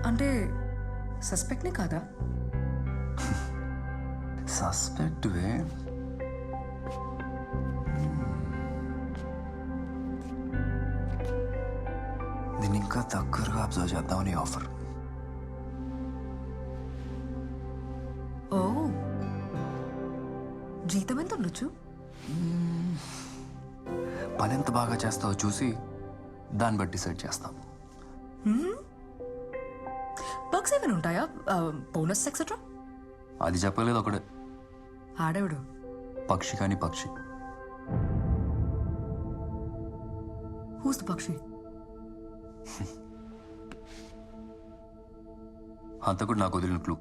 అంటే సస్పెక్ట్నే కాదా? సస్పెక్ట్వే. దీన్ని ఇంకా దగ్గరగా అబ్జర్వ్ చేద్దామని ఆఫర్. ఓ, జీతం ఎంత ఉండొచ్చు? పని ఎంత బాగా చేస్తావో చూసి దాన్ని బట్టి డిసైడ్ చేస్తాం. పర్క్స్ ఏమైనా ఉంటాయా? Bonus etcetera? అది చెప్పలేదు ఒకడే. ఆడేవుడు పక్షి కాని పక్షి. హూస్ ద పక్షి? అంతకుడు నాకు వదిలిన క్లూ.